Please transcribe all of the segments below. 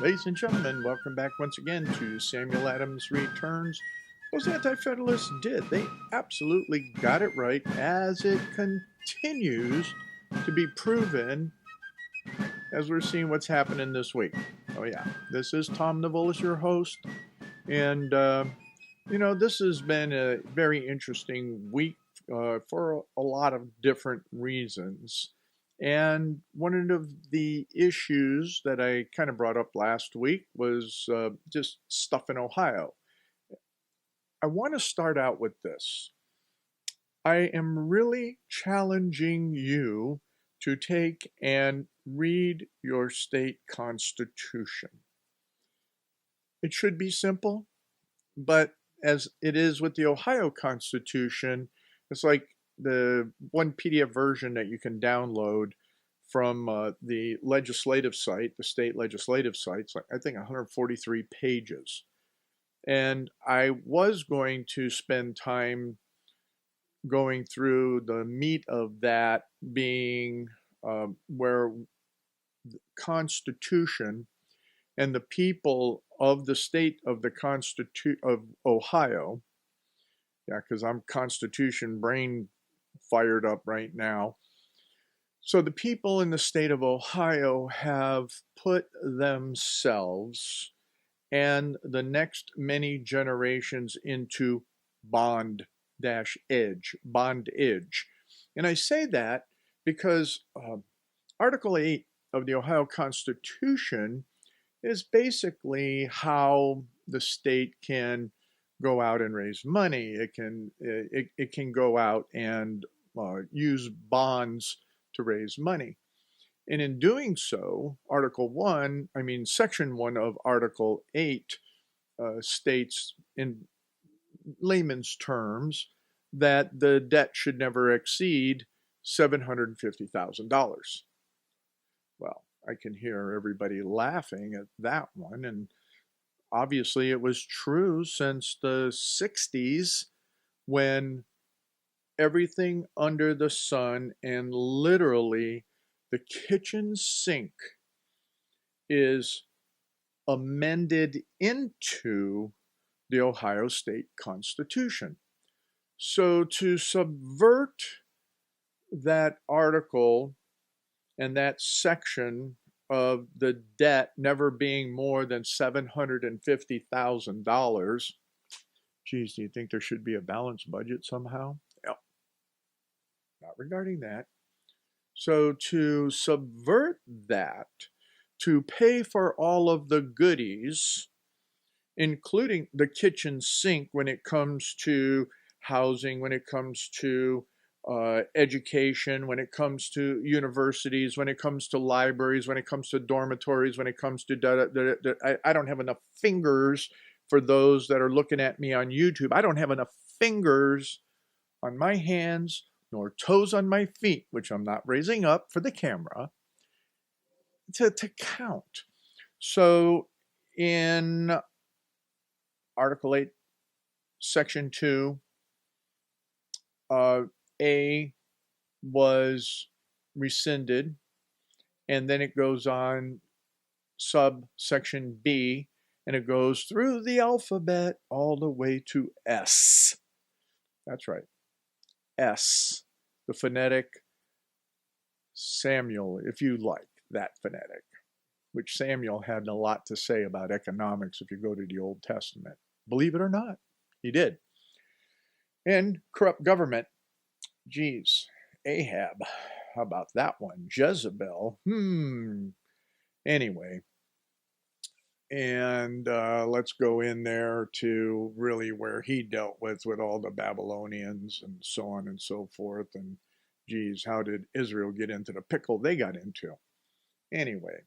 Ladies and gentlemen, welcome back once again to Samuel Adams Returns. Those Anti-Federalists did. They absolutely got it right as it continues to be proven as we're seeing what's happening this week. Oh, yeah. This is Tom Navolis, your host. And, this has been a very interesting week for a lot of different reasons. And one of the issues that I kind of brought up last week was just stuff in Ohio. I want to start out with this. I am really challenging you to take and read your state constitution. It should be simple, but as it is with the Ohio Constitution, it's like the one PDF version that you can download from the legislative site, the state legislative site. It's like, I think 143 pages. And I was going to spend time going through the meat of that being where the Constitution and the people of the state of of Ohio, yeah, because I'm Constitution brain fired up right now. So the people in the state of Ohio have put themselves and the next many generations into bondage. And I say that because Article VIII of the Ohio Constitution is basically how the state can go out and raise money. It can go out and use bonds to raise money. And in doing so, Section 1 of Article 8 states in layman's terms that the debt should never exceed $750,000. Well, I can hear everybody laughing at that one, and obviously it was true since the 60s when everything under the sun and literally the kitchen sink is amended into the Ohio State Constitution. So to subvert that article and that section of the debt never being more than $750,000, geez, do you think there should be a balanced budget somehow? No, not regarding that. So to subvert that, to pay for all of the goodies, including the kitchen sink when it comes to housing, when it comes to education, when it comes to universities, when it comes to libraries, when it comes to dormitories, when it comes to I don't have enough fingers for those that are looking at me on YouTube. I don't have enough fingers on my hands nor toes on my feet, which I'm not raising up for the camera, to count. So in Article 8, Section 2, A was rescinded, and then it goes on subsection B, and it goes through the alphabet all the way to S. That's right, S, the phonetic Samuel, if you like that phonetic, which Samuel had a lot to say about economics if you go to the Old Testament. Believe it or not, he did. And corrupt government. Geez, Ahab, how about that one? Jezebel. Anyway, and let's go in there to really where he dealt with all the Babylonians and so on and so forth. And geez, how did Israel get into the pickle they got into? Anyway,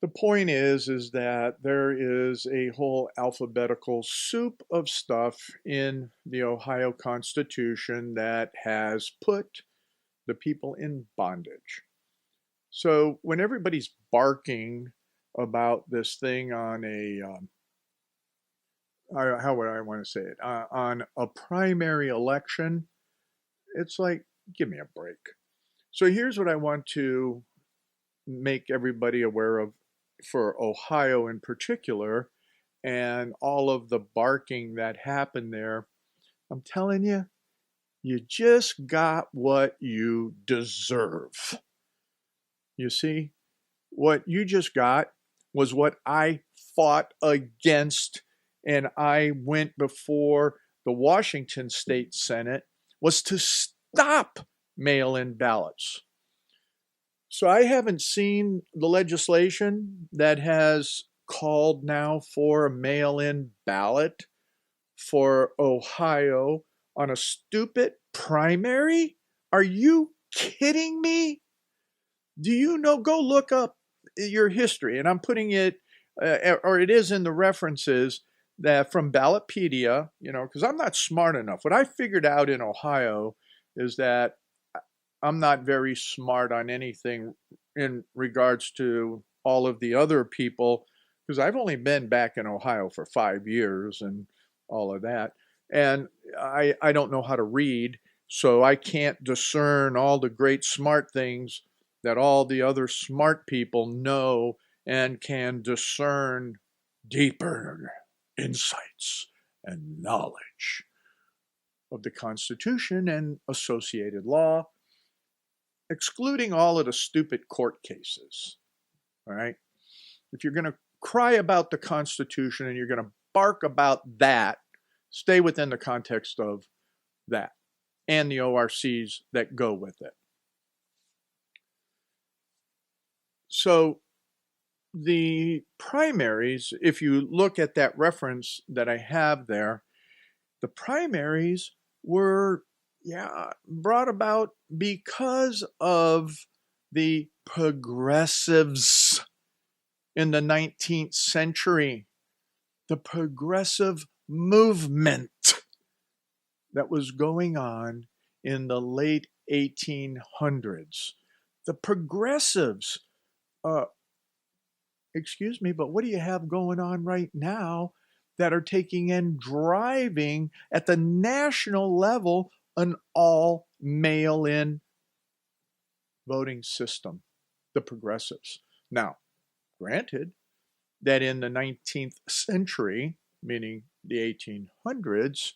the point is that there is a whole alphabetical soup of stuff in the Ohio Constitution that has put the people in bondage. So when everybody's barking about this thing on how would I want to say it, on a primary election, it's like, give me a break. So here's what I want to make everybody aware of for Ohio in particular, and all of the barking that happened there, I'm telling you, you just got what you deserve. You see, what you just got was what I fought against, and I went before the Washington State Senate, was to stop mail-in ballots. So I haven't seen the legislation that has called now for a mail-in ballot for Ohio on a stupid primary. Are you kidding me? Do you know? Go look up your history, and I'm putting it, or it is in the references that from Ballotpedia, because I'm not smart enough. What I figured out in Ohio is that I'm not very smart on anything in regards to all of the other people, because I've only been back in Ohio for 5 years and all of that. And I don't know how to read, so I can't discern all the great smart things that all the other smart people know and can discern deeper insights and knowledge of the Constitution and associated law, excluding all of the stupid court cases. All right? If you're going to cry about the Constitution and you're going to bark about that, stay within the context of that and the ORCs that go with it. So the primaries, if you look at that reference that I have there, the primaries were brought about because of the progressives in the 19th century, the progressive movement that was going on in the late 1800s. The progressives, excuse me, but what do you have going on right now that are taking and driving at the national level an all mail-in voting system? The progressives. Now, granted that in the 19th century, meaning the 1800s,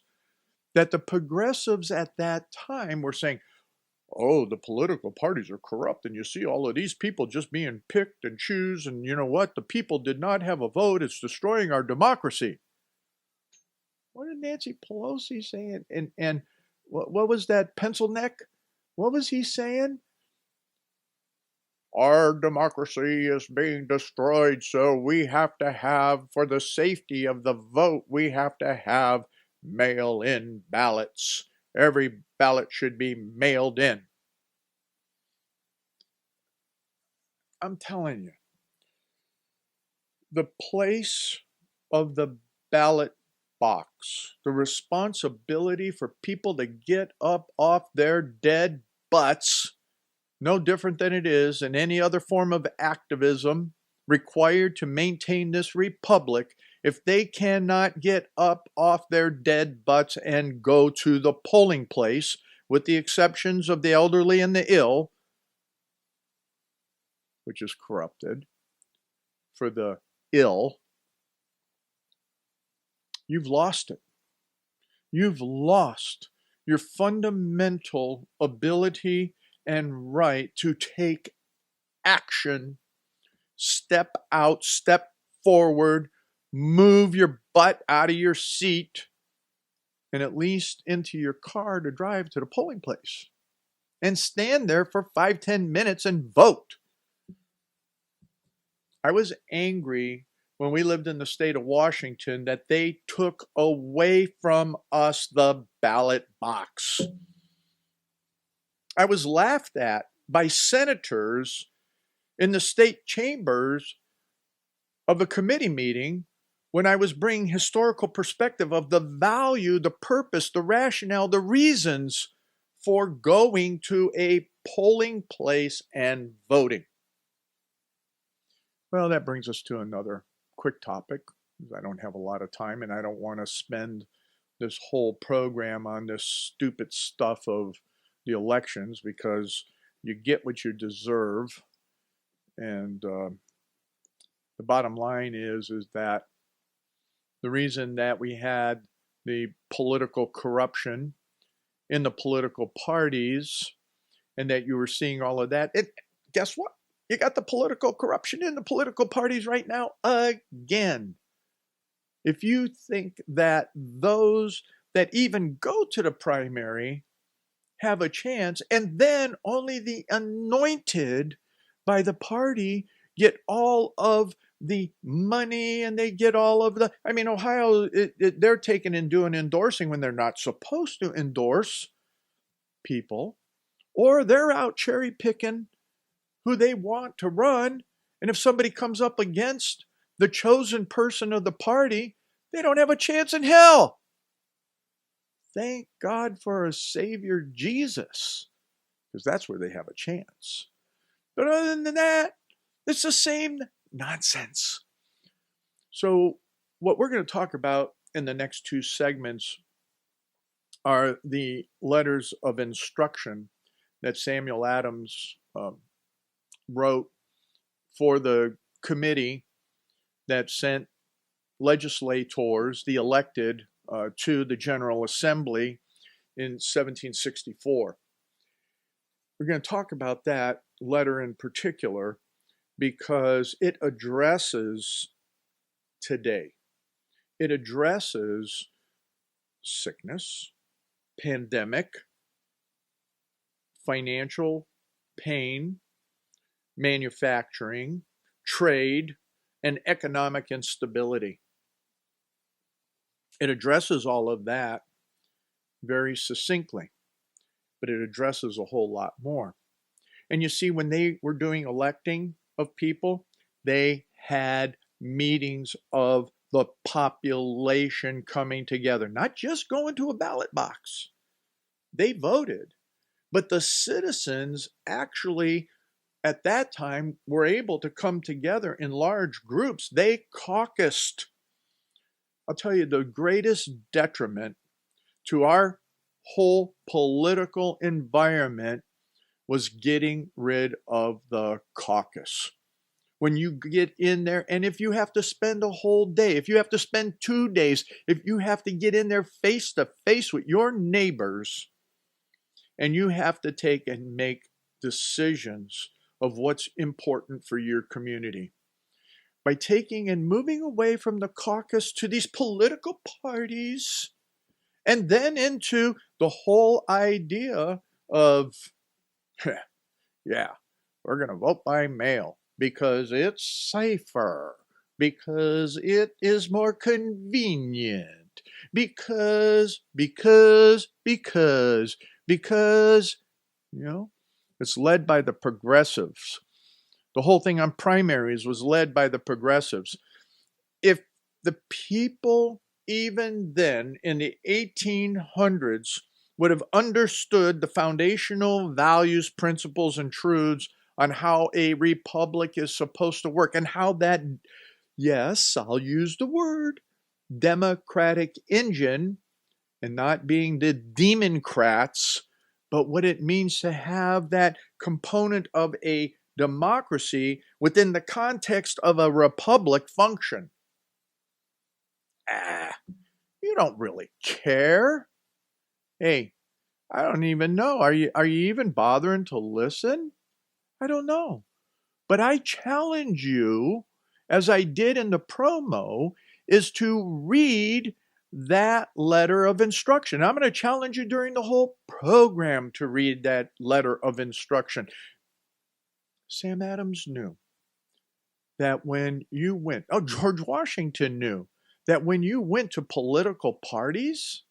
that the progressives at that time were saying, oh, the political parties are corrupt, and you see all of these people just being picked and choose, and you know what? The people did not have a vote. It's destroying our democracy. What did Nancy Pelosi say? And what was that pencil neck? What was he saying? Our democracy is being destroyed, so we have to have, for the safety of the vote, we have to have mail-in ballots. Every ballot should be mailed in. I'm telling you, the place of the ballot box, the responsibility for people to get up off their dead butts, no different than it is in any other form of activism required to maintain this republic, if they cannot get up off their dead butts and go to the polling place, with the exceptions of the elderly and the ill, which is corrupted, for the ill, you've lost it. You've lost your fundamental ability and right to take action, step out, step forward, move your butt out of your seat, and at least into your car to drive to the polling place and stand there for 5-10 minutes and vote. I was angry when we lived in the state of Washington that they took away from us the ballot box. I was laughed at by senators in the state chambers of a committee meeting when I was bringing historical perspective of the value, the purpose, the rationale, the reasons for going to a polling place and voting. Well, that brings us to another quick topic. I don't have a lot of time, and I don't want to spend this whole program on this stupid stuff of the elections, because you get what you deserve. And The bottom line is that the reason that we had the political corruption in the political parties and that you were seeing all of that, guess what? You got the political corruption in the political parties right now again. If you think that those that even go to the primary have a chance, and then only the anointed by the party get all of the money and they get all of the, I mean, Ohio, they're taking and doing endorsing when they're not supposed to endorse people, or they're out cherry picking who they want to run. And if somebody comes up against the chosen person of the party, they don't have a chance in hell. Thank God for a Savior, Jesus, because that's where they have a chance. But other than that, it's the same nonsense. So what we're going to talk about in the next two segments are the letters of instruction that Samuel Adams wrote for the committee that sent legislators, the elected, to the General Assembly in 1764. We're going to talk about that letter in particular because it addresses today. It addresses sickness, pandemic, financial pain, manufacturing, trade, and economic instability. It addresses all of that very succinctly, but it addresses a whole lot more. And you see, when they were doing electing of people, they had meetings of the population coming together, not just going to a ballot box. They voted, but the citizens actually at that time were able to come together in large groups. They caucused. I'll tell you, the greatest detriment to our whole political environment was getting rid of the caucus. When you get in there, and if you have to spend a whole day, if you have to spend 2 days, if you have to get in there face to face with your neighbors, and you have to take and make decisions of what's important for your community. By taking and moving away from the caucus to these political parties, and then into the whole idea of, yeah, we're going to vote by mail because it's safer, because it is more convenient, because, it's led by the progressives. The whole thing on primaries was led by the progressives. If the people, even then in the 1800s, would have understood the foundational values, principles, and truths on how a republic is supposed to work and how that, yes, I'll use the word, democratic engine, and not being the Democrats, but what it means to have that component of a democracy within the context of a republic function. You don't really care. Hey, I don't even know. Are you even bothering to listen? I don't know. But I challenge you, as I did in the promo, is to read that letter of instruction. I'm going to challenge you during the whole program to read that letter of instruction. Sam Adams knew that when you went, George Washington knew that when you went to political parties,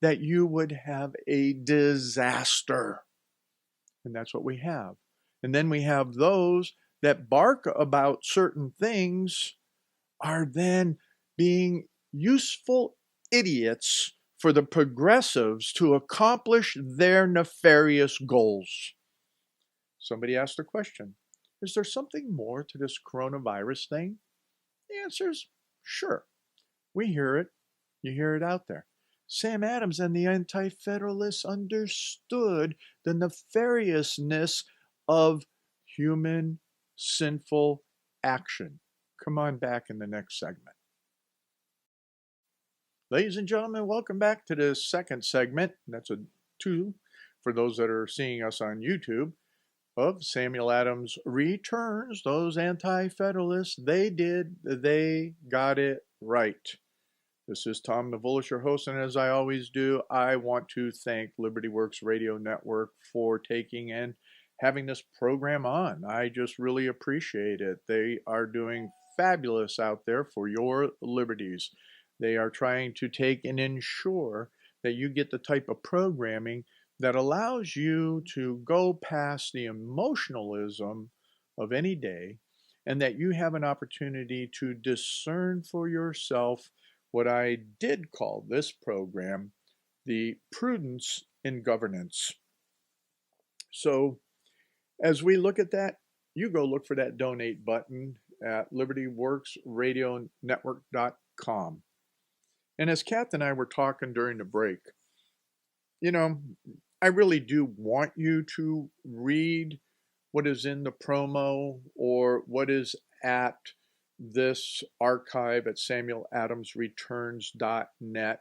that you would have a disaster. And that's what we have. And then we have those that bark about certain things are then being useful idiots for the progressives to accomplish their nefarious goals. Somebody asked a question, is there something more to this coronavirus thing? The answer is sure. We hear it. You hear it out there. Sam Adams and the Anti-Federalists understood the nefariousness of human sinful action, come on back in the next segment. Ladies and gentlemen, welcome back to the second segment. That's a 2 for those that are seeing us on YouTube of Samuel Adams Returns. Those anti-federalists, they got it right. This is Tom Navulish, your host, and as I always do, I want to thank Liberty Works Radio Network for taking and having this program on. I just really appreciate it. They are doing fabulous out there for your liberties. They are trying to take and ensure that you get the type of programming that allows you to go past the emotionalism of any day and that you have an opportunity to discern for yourself what I did call this program the Prudence in Governance. So as we look at that, you go look for that donate button at libertyworksradionetwork.com. And as Kath and I were talking during the break, I really do want you to read what is in the promo or what is at this archive at samueladamsreturns.net,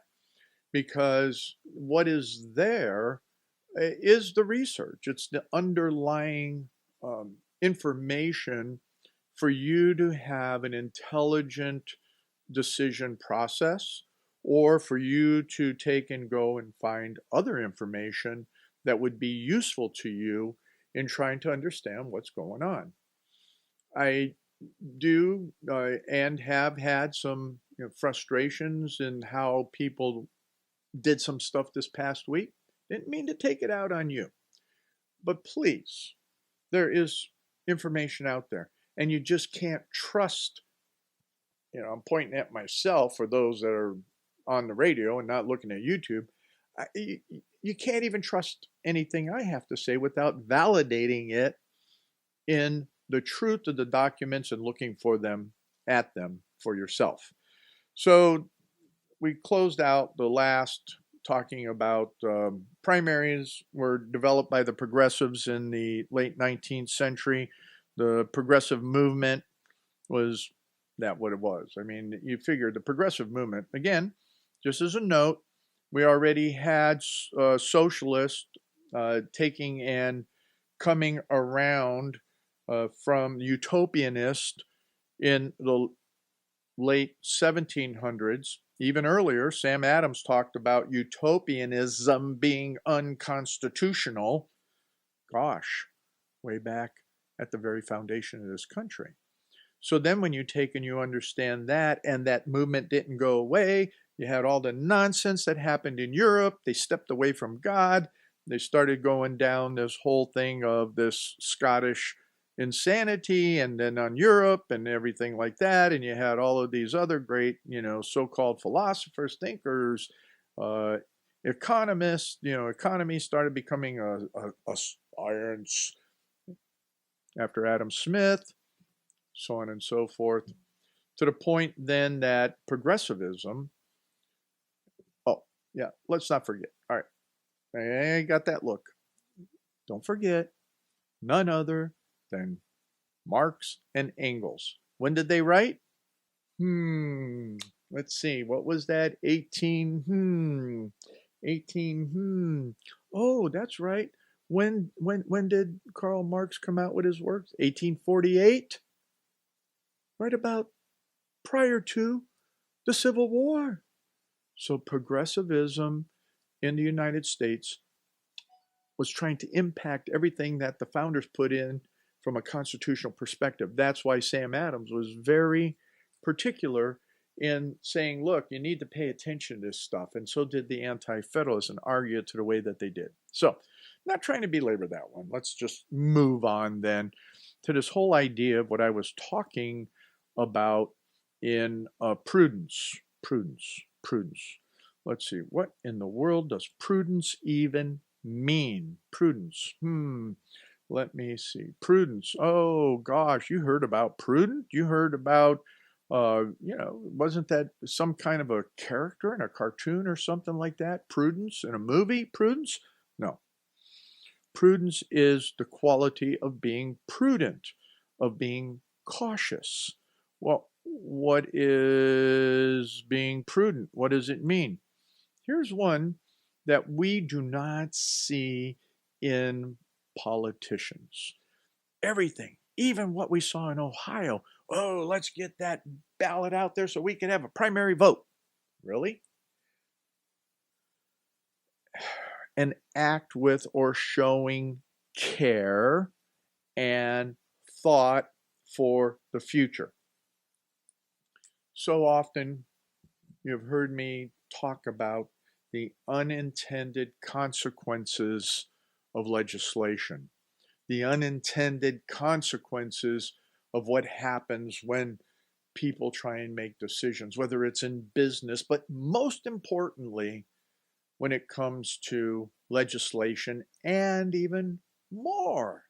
because what is there is the research. It's the underlying information for you to have an intelligent decision process, or for you to take and go and find other information that would be useful to you in trying to understand what's going on. I do and have had some frustrations in how people did some stuff this past week. Didn't mean to take it out on you. But please, there is information out there, and you just can't trust. I'm pointing at myself for those that are on the radio and not looking at YouTube. You can't even trust anything I have to say without validating it in the truth of the documents and looking for them for yourself. So we closed out the last talking about primaries were developed by the progressives in the late 19th century. The progressive movement was that what it was. I mean, you figure the progressive movement, again, just as a note, we already had socialists taking and coming around from utopianist in the late 1700s. Even earlier, Sam Adams talked about utopianism being unconstitutional. Gosh, way back at the very foundation of this country. So then when you take and you understand that, and that movement didn't go away, you had all the nonsense that happened in Europe. They stepped away from God. They started going down this whole thing of this Scottish insanity, and then on Europe and everything like that. And you had all of these other great, so-called philosophers, thinkers, economists. Economy started becoming a science after Adam Smith, so on and so forth, to the point then that progressivism, let's not forget. All right, I got that look. Don't forget, none other than Marx and Engels. When did they write? Let's see. What was that? 18. Oh, that's right. When did Karl Marx come out with his works? 1848? Right about prior to the Civil War. So progressivism in the United States was trying to impact everything that the founders put in from a constitutional perspective. That's why Sam Adams was very particular in saying, look, you need to pay attention to this stuff. And so did the anti-federalists, and argue it to the way that they did. So, not trying to belabor that one. Let's just move on then to this whole idea of what I was talking about in prudence. Let's see, what in the world does prudence even mean? Prudence. Let me see. Prudence. Oh gosh, you heard about Prudent? You heard about, wasn't that some kind of a character in a cartoon or something like that? Prudence in a movie? Prudence? No. Prudence is the quality of being prudent, of being cautious. Well, What is being prudent? What does it mean? Here's one that we do not see in politicians. Everything, even what we saw in Ohio. Oh, let's get that ballot out there so we can have a primary vote. Really? An act with or showing care and thought for the future. So often you've heard me talk about the unintended consequences of legislation, the unintended consequences of what happens when people try and make decisions, whether it's in business, but most importantly, when it comes to legislation, and even more,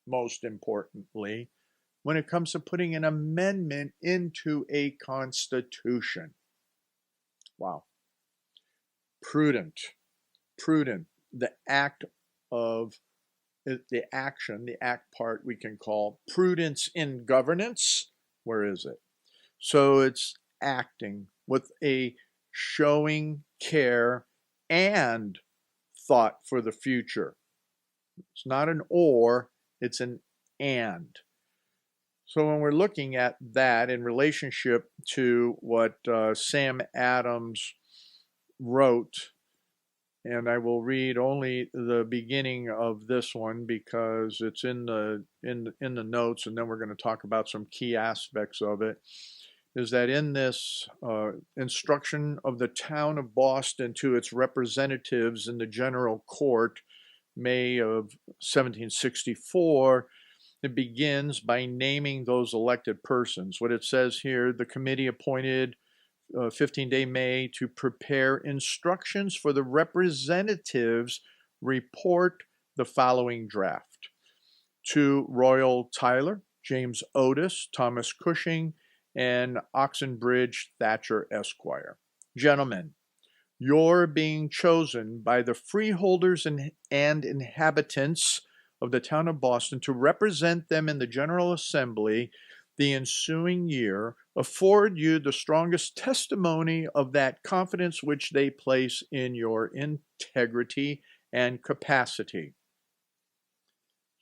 most importantly, when it comes to putting an amendment into a constitution. Wow. Prudent, the act of the action, the act part we can call prudence in governance. Where is it? So it's acting with a showing care and thought for the future. It's not an or, it's an and. So when we're looking at that in relationship to what Sam Adams wrote, and I will read only the beginning of this one because it's in the notes, and then we're going to talk about some key aspects of it. Is that in this instruction of the town of Boston to its representatives in the General Court, May of 1764, it begins by naming those elected persons. What it says here, the committee appointed 15-day May to prepare instructions for the representatives report the following draft. To Royal Tyler, James Otis, Thomas Cushing, and Oxenbridge Thatcher Esquire. Gentlemen, you're being chosen by the freeholders and inhabitants of the town of Boston to represent them in the General Assembly the ensuing year, afford you the strongest testimony of that confidence which they place in your integrity and capacity.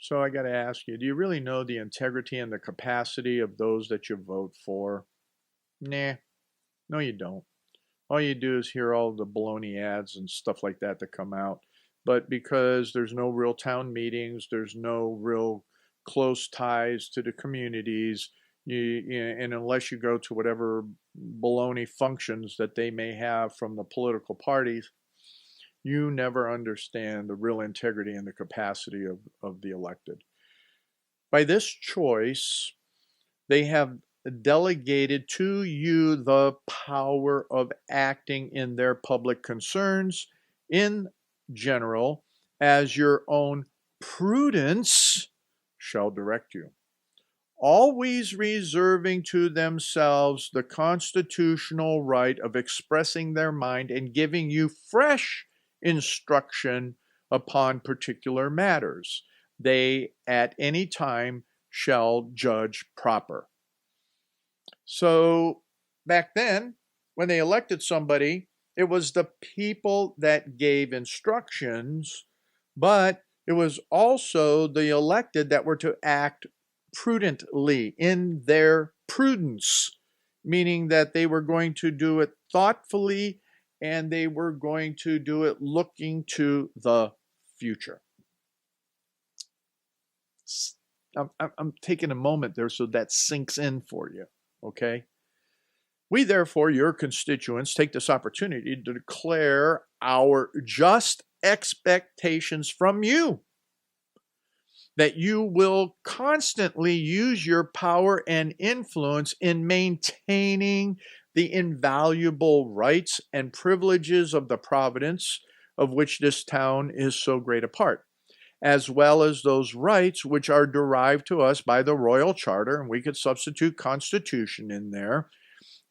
So I got to ask you, do you really know the integrity and the capacity of those that you vote for? Nah, no you don't. All you do is hear all the baloney ads and stuff like that come out. But because there's no real town meetings, there's no real close ties to the communities, and unless you go to whatever baloney functions that they may have from the political parties, you never understand the real integrity and the capacity of the elected. By this choice, they have delegated to you the power of acting in their public concerns in general as your own prudence shall direct you, always reserving to themselves the constitutional right of expressing their mind and giving you fresh instruction upon particular matters. They at any time shall judge proper. So back then, when they elected somebody, it was the people that gave instructions, but it was also the elected that were to act prudently in their prudence, meaning that they were going to do it thoughtfully and they were going to do it looking to the future. I'm taking a moment there so that sinks in for you, okay? We therefore, your constituents, take this opportunity to declare our just expectations from you, that you will constantly use your power and influence in maintaining the invaluable rights and privileges of the providence of which this town is so great a part, as well as those rights which are derived to us by the Royal Charter, and we could substitute Constitution in there,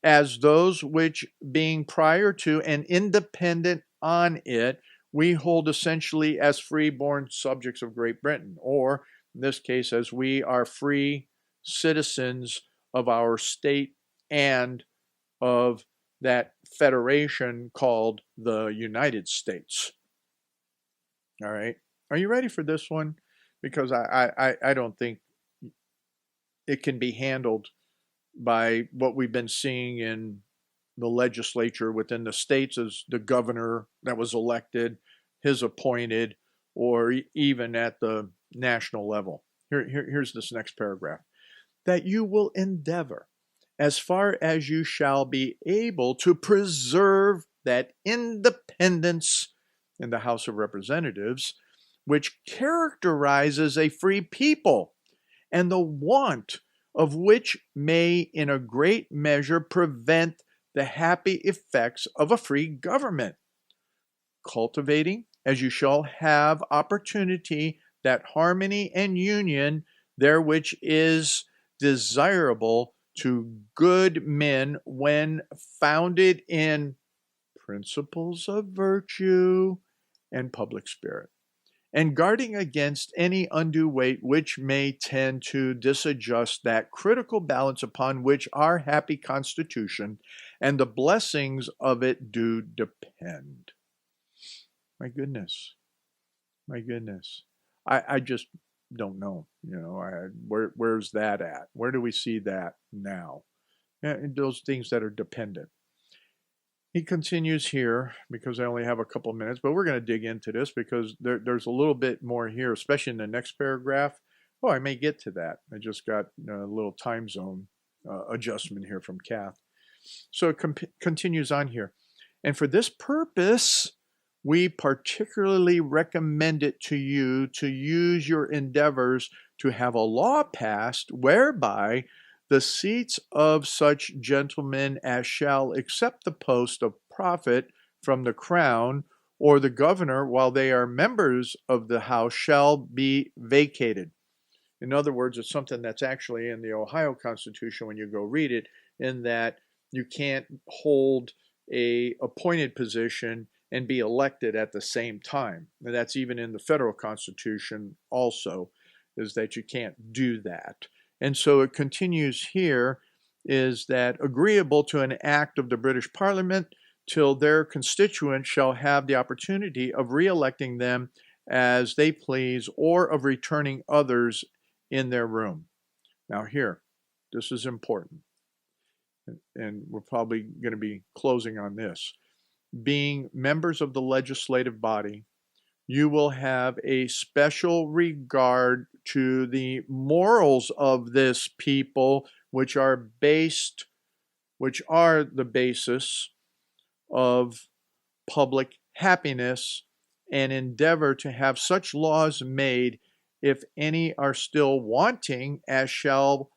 as those which, being prior to and independent on it, we hold essentially as free-born subjects of Great Britain, or in this case, as we are free citizens of our state and of that federation called the United States. All right. Are you ready for this one? Because I don't think it can be handled by what we've been seeing in the legislature within the states as the governor that was elected, his appointed, or even at the national level. Here's this next paragraph. That you will endeavor, as far as you shall be able, to preserve that independence in the House of Representatives, which characterizes a free people, and the want of which may in a great measure prevent the happy effects of a free government. Cultivating, as you shall have opportunity, that harmony and union there which is desirable to good men when founded in principles of virtue and public spirit, and guarding against any undue weight which may tend to disadjust that critical balance upon which our happy constitution and the blessings of it do depend. My goodness. My goodness. I just don't know. Where's that at? Where do we see that now? Those things that are dependent. He continues here, because I only have a couple minutes, but we're going to dig into this because there's a little bit more here, especially in the next paragraph. Oh, I may get to that. I just got a little time zone adjustment here from Kath. So it continues on here. And for this purpose, we particularly recommend it to you to use your endeavors to have a law passed whereby the seats of such gentlemen as shall accept the post of profit from the crown or the governor while they are members of the house shall be vacated. In other words, it's something that's actually in the Ohio Constitution when you go read it, in that you can't hold a appointed position and be elected at the same time. And that's even in the federal Constitution also, is that you can't do that. And so it continues here, is that agreeable to an act of the British Parliament till their constituents shall have the opportunity of re-electing them as they please, or of returning others in their room. Now here, this is important, and we're probably going to be closing on this. Being members of the legislative body, you will have a special regard to the morals of this people, which are the basis of public happiness, and endeavor to have such laws made, if any are still wanting, as shall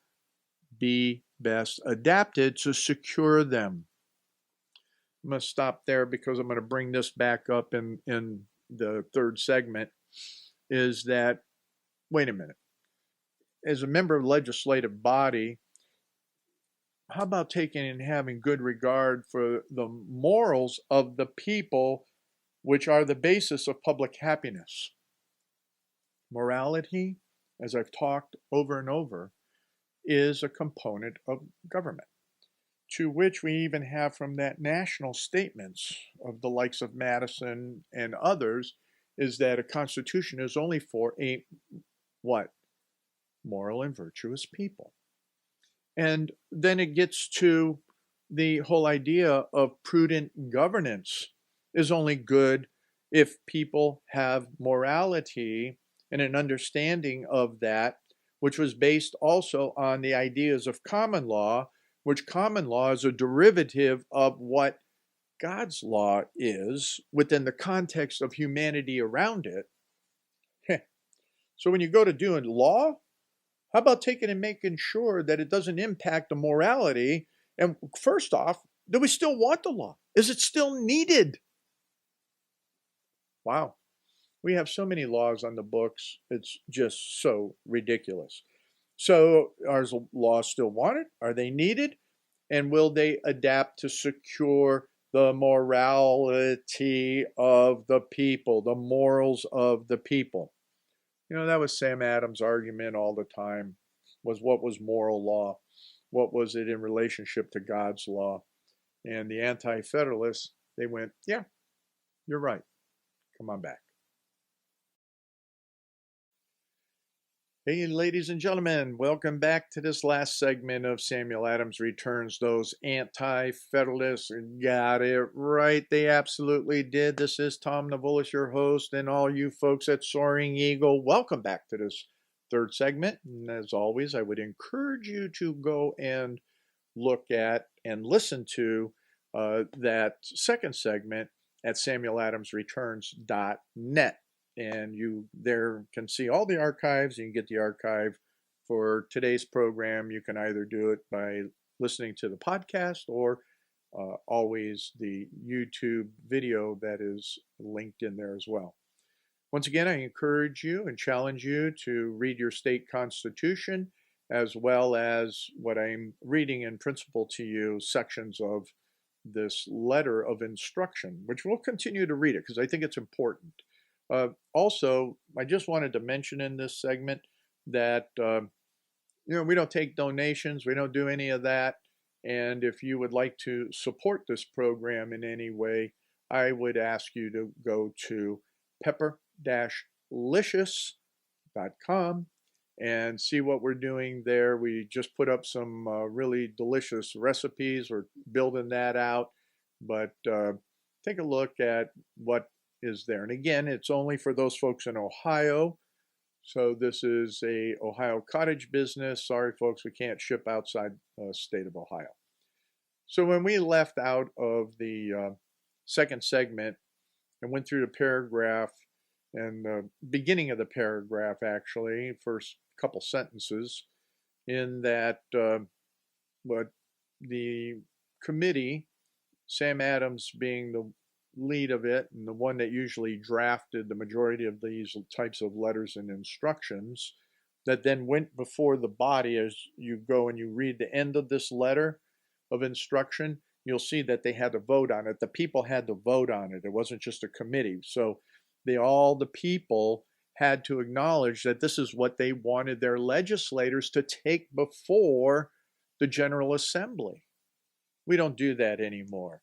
be best adapted to secure them. I'm going to stop there because I'm going to bring this back up in the third segment, is that, wait a minute, as a member of the legislative body, how about taking and having good regard for the morals of the people, which are the basis of public happiness? Morality, as I've talked over and over, is a component of government, to which we even have from that national statements of the likes of Madison and others, is that a constitution is only for a, what? Moral and virtuous people. And then it gets to the whole idea of prudent governance is only good if people have morality and an understanding of that, which was based also on the ideas of common law, which common law is a derivative of what God's law is within the context of humanity around it. So when you go to doing law, how about taking and making sure that it doesn't impact the morality? And first off, do we still want the law? Is it still needed? Wow. We have so many laws on the books. It's just so ridiculous. So are laws still wanted? Are they needed? And will they adapt to secure the morality of the people, the morals of the people? That was Sam Adams' argument all the time, was what was moral law. what was it in relationship to God's law? And the Anti-Federalists, they went, yeah, you're right. Come on back. Hey, ladies and gentlemen, welcome back to this last segment of Samuel Adams Returns. Those Anti-Federalists got it right. They absolutely did. This is Tom Navulis, your host, and all you folks at Soaring Eagle, welcome back to this third segment. And as always, I would encourage you to go and look at and listen to that second segment at samueladamsreturns.net. And you there can see all the archives. You can get the archive for today's program. You can either do it by listening to the podcast or always the YouTube video that is linked in there as well. Once again, I encourage you and challenge you to read your state constitution, as well as what I'm reading in principle to you, sections of this letter of instruction, which we'll continue to read it because I think it's important. Also, I just wanted to mention in this segment that we don't take donations, we don't do any of that, and if you would like to support this program in any way, I would ask you to go to pepper-licious.com and see what we're doing there. We just put up some really delicious recipes. We're building that out, but take a look at what is there. And again, it's only for those folks in Ohio. So this is a Ohio cottage business. Sorry, folks, we can't ship outside the state of Ohio. So when we left out of the second segment and went through the paragraph and the beginning of the paragraph, actually, first couple sentences, in that what the committee, Sam Adams being the lead of it and the one that usually drafted the majority of these types of letters and instructions, that then went before the body. As you go and you read the end of this letter of instruction, you'll see that they had to vote on it. The people had to vote on it. It wasn't just a committee. So all the people had to acknowledge that this is what they wanted their legislators to take before the General Assembly. We don't do that anymore.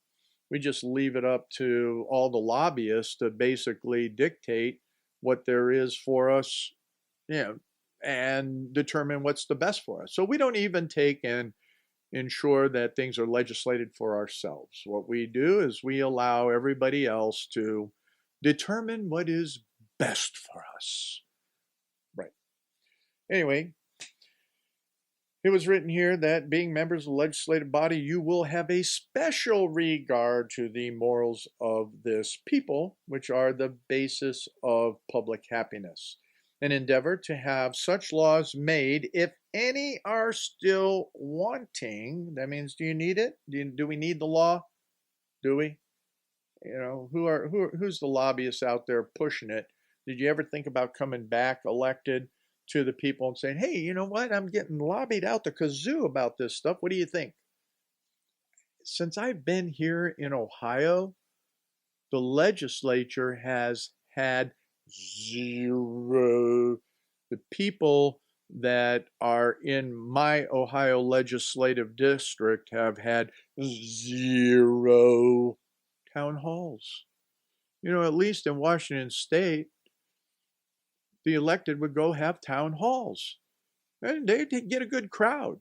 We just leave it up to all the lobbyists to basically dictate what there is for us, and determine what's the best for us. So we don't even take and ensure that things are legislated for ourselves. What we do is we allow everybody else to determine what is best for us. Right. Anyway, it was written here that being members of the legislative body, you will have a special regard to the morals of this people, which are the basis of public happiness, and endeavor to have such laws made, if any are still wanting. That means, do you need it? Do we need the law? Do we? Who's the lobbyists out there pushing it? Did you ever think about coming back elected to the people and saying, hey, you know what? I'm getting lobbied out the kazoo about this stuff. What do you think? Since I've been here in Ohio, the legislature has had zero. The people that are in my Ohio legislative district have had zero town halls. At least in Washington State, the elected would go have town halls, and they'd get a good crowd.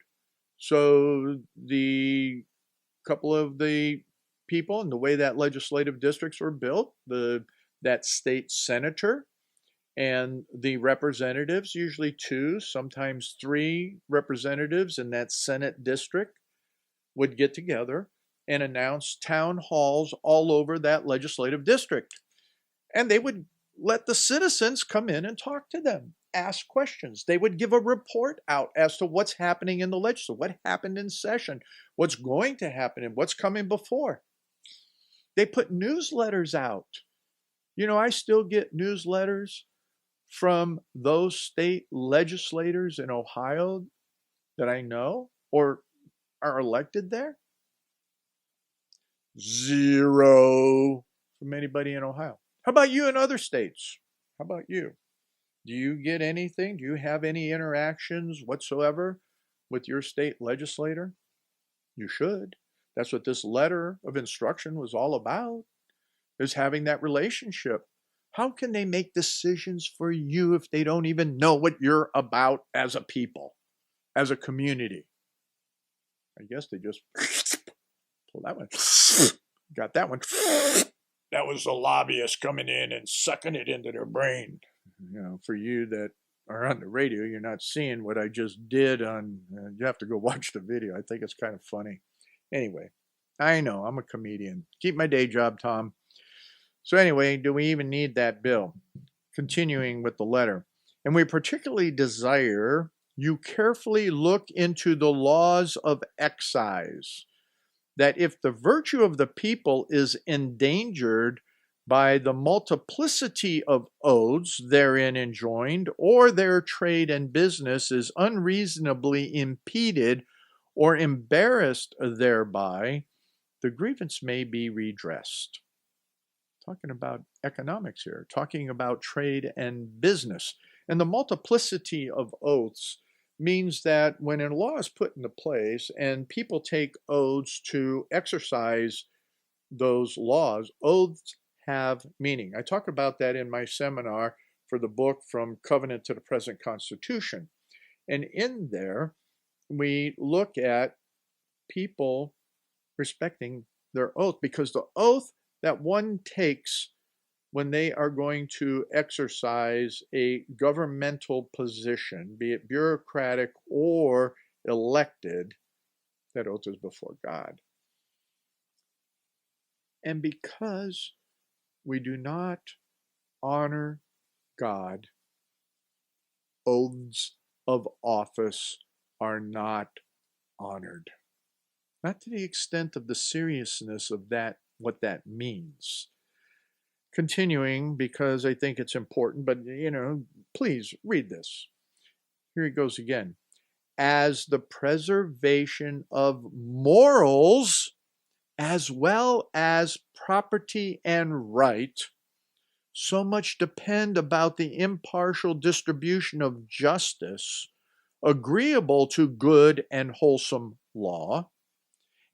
So the couple of the people and the way that legislative districts were built, that state senator and the representatives, usually 2, sometimes 3 representatives in that Senate district, would get together and announce town halls all over that legislative district. And they would let the citizens come in and talk to them, ask questions. They would give a report out as to what's happening in the legislature, what happened in session, what's going to happen, and what's coming before. They put newsletters out. I still get newsletters from those state legislators in Ohio that I know or are elected there. Zero from anybody in Ohio. How about you in other states? How about you? Do you get anything? Do you have any interactions whatsoever with your state legislator? You should. That's what this letter of instruction was all about, is having that relationship. How can they make decisions for you if they don't even know what you're about as a people, as a community? I guess they just pull that one. Got that one. That was the lobbyist coming in and sucking it into their brain. For you that are on the radio, you're not seeing what I just did on, you have to go watch the video. I think it's kind of funny. Anyway, I know, I'm a comedian. Keep my day job, Tom. So anyway, do we even need that bill? Continuing with the letter. And we particularly desire you carefully look into the laws of excise, that if the virtue of the people is endangered by the multiplicity of oaths therein enjoined, or their trade and business is unreasonably impeded or embarrassed thereby, the grievance may be redressed. Talking about economics here, talking about trade and business. And the multiplicity of oaths means that when a law is put into place and people take oaths to exercise those laws, oaths have meaning. I talk about that in my seminar for the book From Covenant to the Present Constitution. And in there, we look at people respecting their oath, because the oath that one takes when they are going to exercise a governmental position, be it bureaucratic or elected, that oath is before God. And because we do not honor God, oaths of office are not honored. Not to the extent of the seriousness of that, what that means. Continuing, because I think it's important, but please read this. Here it goes again. As the preservation of morals, as well as property and right, so much depend about the impartial distribution of justice, agreeable to good and wholesome law,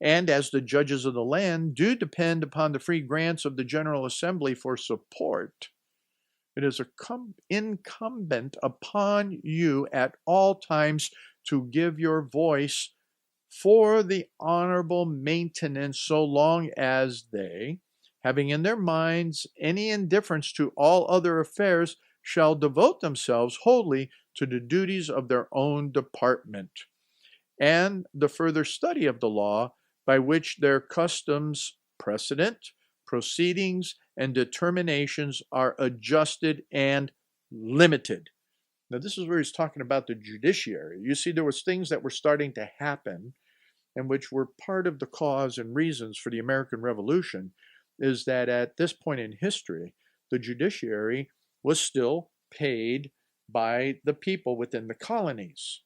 and as the judges of the land do depend upon the free grants of the General Assembly for support, it is incumbent upon you at all times to give your voice for the honorable maintenance, so long as they, having in their minds any indifference to all other affairs, shall devote themselves wholly to the duties of their own department, and the further study of the law, by which their customs, precedent, proceedings, and determinations are adjusted and limited. Now, this is where he's talking about the judiciary. You see, there was things that were starting to happen and which were part of the cause and reasons for the American Revolution, is that at this point in history, the judiciary was still paid by the people within the colonies.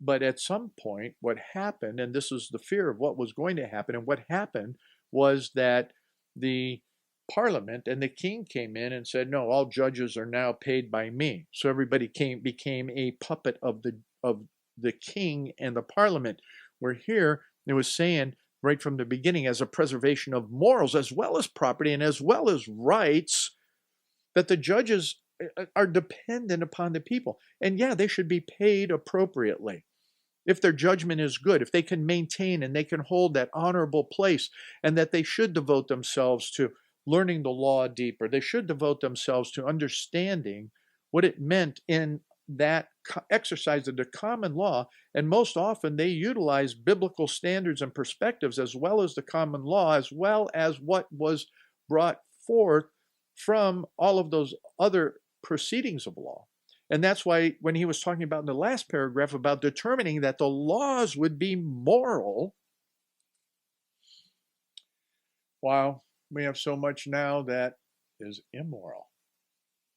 But at some point, what happened, and this is the fear of what was going to happen, and what happened was that the Parliament and the king came in and said, no, all judges are now paid by me. So everybody became a puppet of the king and the Parliament. Where here, it was saying right from the beginning, as a preservation of morals, as well as property and as well as rights, that the judges are dependent upon the people. And yeah, they should be paid appropriately. If their judgment is good, if they can maintain and they can hold that honorable place, and that they should devote themselves to learning the law deeper. They should devote themselves to understanding what it meant in that exercise of the common law. And most often they utilize biblical standards and perspectives as well as the common law, as well as what was brought forth from all of those other proceedings of law. And that's why when he was talking about in the last paragraph about determining that the laws would be moral, while we have so much now that is immoral,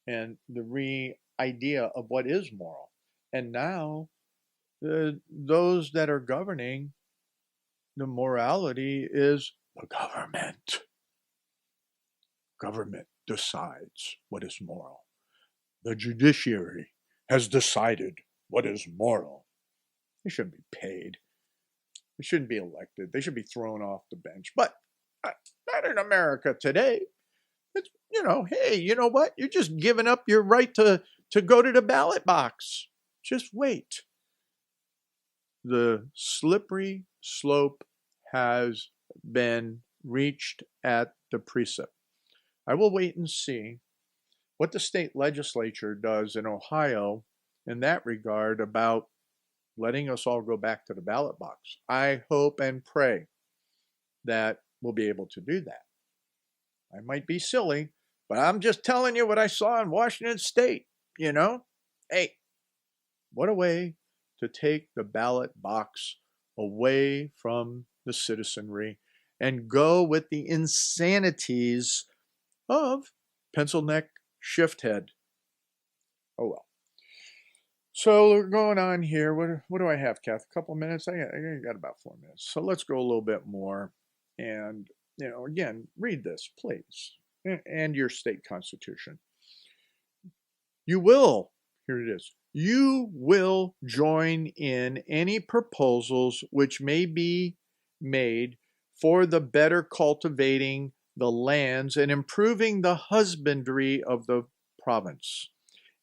and the idea of what is moral. And now those that are governing the morality is the government. Government decides what is moral. The judiciary has decided what is moral. They shouldn't be paid. They shouldn't be elected. They should be thrown off the bench. But not in America today. It's, hey, you know what? You're just giving up your right to go to the ballot box. Just wait. The slippery slope has been reached at the precipice. I will wait and see what the state legislature does in Ohio in that regard about letting us all go back to the ballot box. I hope and pray that we'll be able to do that. I might be silly, but I'm just telling you what I saw in Washington State, Hey, what a way to take the ballot box away from the citizenry and go with the insanities of pencil neck shift head. Oh well. So we're going on here. What do I have, Kath? A couple minutes? I got about 4 minutes. So let's go a little bit more. And, again, read this, please. And your state constitution. You will, here it is, you will join in any proposals which may be made for the better cultivating the lands and improving the husbandry of the province.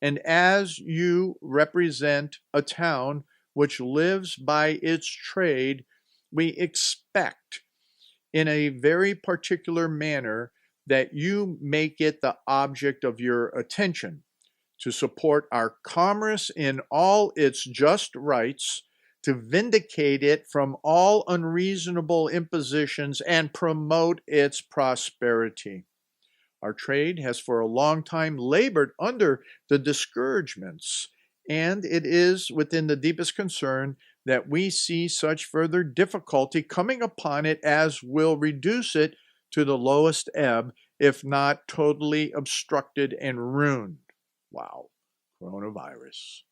And as you represent a town which lives by its trade, we expect in a very particular manner that you make it the object of your attention, to support our commerce in all its just rights, to vindicate it from all unreasonable impositions, and promote its prosperity. Our trade has for a long time labored under the discouragements, and it is within the deepest concern that we see such further difficulty coming upon it as will reduce it to the lowest ebb, if not totally obstructed and ruined. Wow, coronavirus.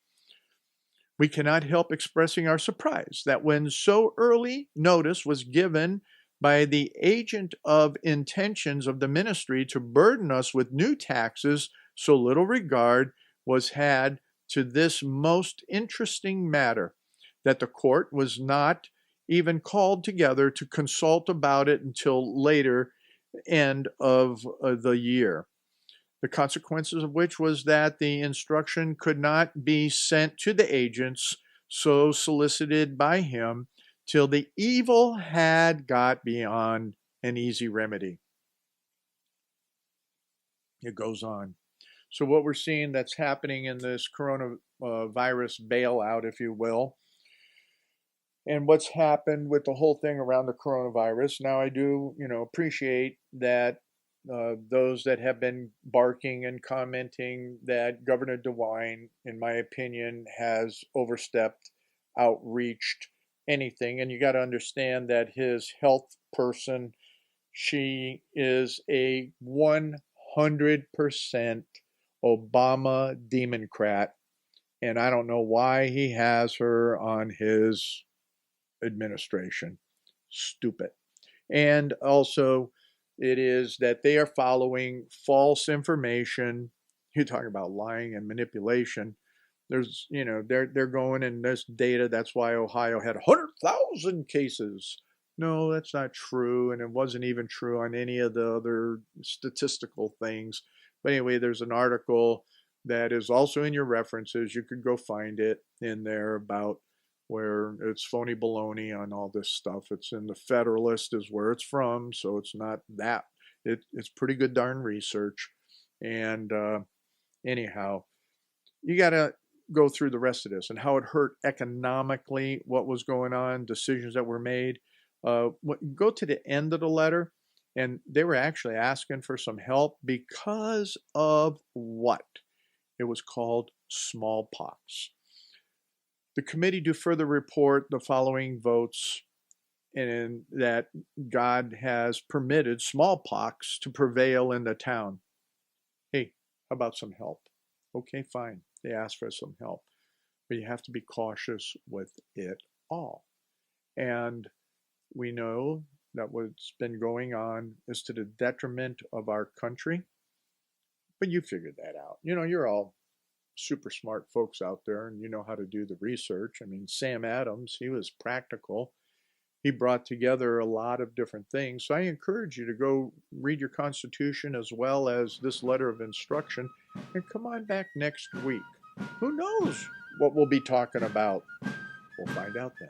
We cannot help expressing our surprise that when so early notice was given by the agent of intentions of the ministry to burden us with new taxes, so little regard was had to this most interesting matter, that the court was not even called together to consult about it until later end of the year. The consequences of which was that the instruction could not be sent to the agents so solicited by him till the evil had got beyond an easy remedy. It goes on. So what we're seeing that's happening in this coronavirus bailout, if you will, and what's happened with the whole thing around the coronavirus. Now, I do, appreciate that those that have been barking and commenting that Governor DeWine, in my opinion, has overstepped, outreached anything. And you got to understand that his health person, she is a 100% Obama Democrat. And I don't know why he has her on his administration. Stupid. And also, it is that they are following false information. You're talking about lying and manipulation. There's, they're going in this data. That's why Ohio had 100,000 cases. No, that's not true. And it wasn't even true on any of the other statistical things. But anyway, there's an article that is also in your references. You could go find it in there about where it's phony baloney on all this stuff. It's in the Federalist is where it's from, so it's not that. It's pretty good darn research. And anyhow, you got to go through the rest of this and how it hurt economically, what was going on, decisions that were made. Go to the end of the letter, and they were actually asking for some help because of what? It was called smallpox. The committee do further report the following votes, and that God has permitted smallpox to prevail in the town. Hey, how about some help? Okay, fine. They asked for some help, but you have to be cautious with it all. And we know that what's been going on is to the detriment of our country, but you figured that out. You're all super smart folks out there, and you know how to do the research. I mean, Sam Adams, he was practical. He brought together a lot of different things. So I encourage you to go read your Constitution as well as this letter of instruction, and come on back next week. Who knows what we'll be talking about? We'll find out then.